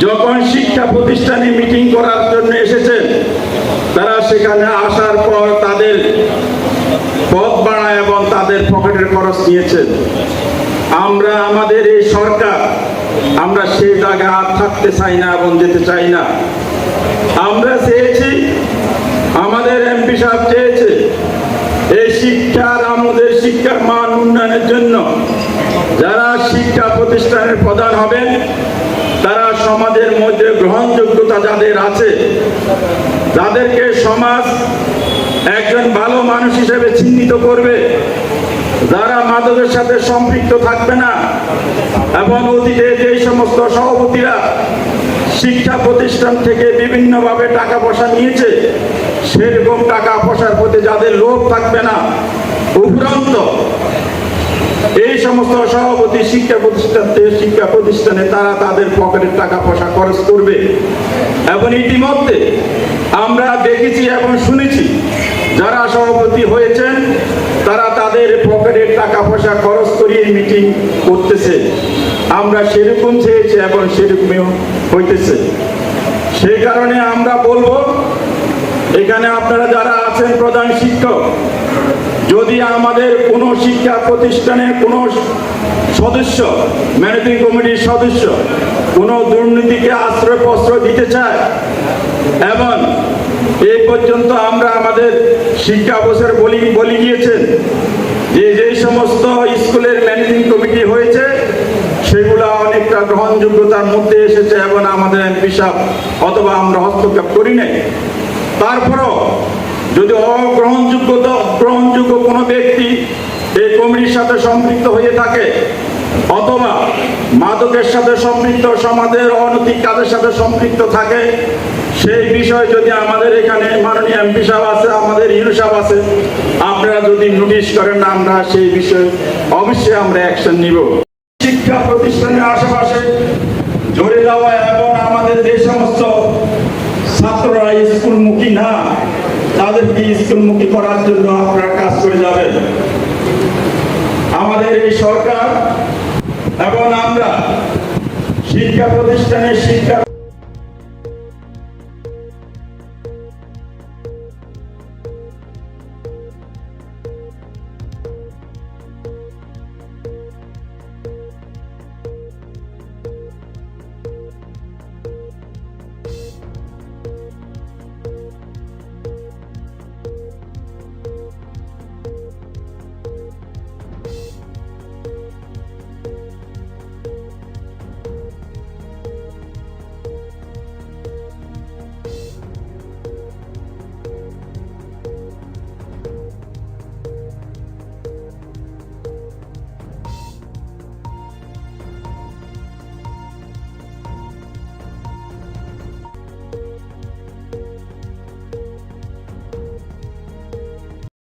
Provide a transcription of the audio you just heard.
যখন শিক্ষা প্রতিষ্ঠানে মিটিং করার জন্য এসেছেন, তারা সেখানে আসার পর তাদের পথ ভাড়া এবং তাদের পকেটের খরচ নিয়েছেন। আমরা আমাদের এই সরকার, আমরা সেই জায়গায় আর থাকতে চাই না এবং যেতে চাই না। আমরা চেয়েছি, আমাদের এমপি সাহেব চেয়েছে, এই শিক্ষার, আমাদের শিক্ষার মান উন্নয়নের জন্য যারা শিক্ষা প্রতিষ্ঠানের প্রধান হবেন, তারা সমাজের মধ্যে গ্রহণযোগ্যতা যাদের আছে, তাদেরকে সমাজ একজন ভালো মানুষ হিসেবে চিহ্নিত করবে, যারা মাদকের সাথে সম্পৃক্ত থাকবে না। এবং অতীতে যে সমস্ত সভাপতিরা শিক্ষা প্রতিষ্ঠান থেকে বিভিন্নভাবে টাকা পয়সা নিয়েছে, সেরকম টাকা পয়সার প্রতি যাদের লোভ থাকবে না, উপরন্ত এই সমস্ত সভাপতি শিক্ষা প্রতিষ্ঠানে তারা তাদের পকেটের টাকা পয়সা খরচ করবে। এবং ইতিমধ্যে আমরা দেখেছি এবং শুনেছি, যারা সভাপতি হয়েছেন তারা তাদের পকেটের টাকা পয়সা খরচ করিয়ে মিটিং করতেছে। আমরা সেরকম চেয়েছি এবং সেরকমই হইতেছে। সেই কারণে আমরা বলবো, এখানে আপনারা যারা আছেন প্রধান শিক্ষক, যদি আমাদের কোনো শিক্ষা প্রতিষ্ঠানের কোনো সদস্য, ম্যানেজিং কমিটির সদস্য কোনো দুর্নীতিকে আশ্রয় প্রশ্রয় দিতে চায়, এবং এই পর্যন্ত আমরা আমাদের শিক্ষা অফিসার বলে গিয়েছেন যে যে সমস্ত স্কুলের ম্যানেজিং কমিটি হয়েছে সেগুলো অনেকটা গ্রহণযোগ্যতার মধ্যে এসেছে এবং আমাদের এমপি সাহেব অথবা আমরা হস্তক্ষেপ করি নাই। তারপরও যদি অগ্রহণযোগ্য কোনো ব্যক্তি এই কমিটির সাথে সম্পৃক্ত হয়ে থাকে অথবা মাদকের সাথে সম্পৃক্ত, সমাজের অনৈতিক কাজের সাথে সম্পৃক্ত থাকে, সেই বিষয়ে যদি আমাদের এখানে মাননীয় এমপি সাহেব আছে, আমাদের ইউনূস সাহেব আছে, আপনারা যদি নোটিশ করেন, আমরা সেই বিষয়ে অবশ্যই আমরা অ্যাকশন নিব। শিক্ষা প্রতিষ্ঠানের আশেপাশে জড়ে যাওয়া এবং আমাদের যে সমস্ত ছাত্ররা স্কুলমুখী না, তাদেরকে স্কুলমুখী করার জন্য আপনারা কাজ করে যাবেন। আমাদের এই সরকার এবং আমরা শিক্ষা প্রতিষ্ঠানের শিক্ষা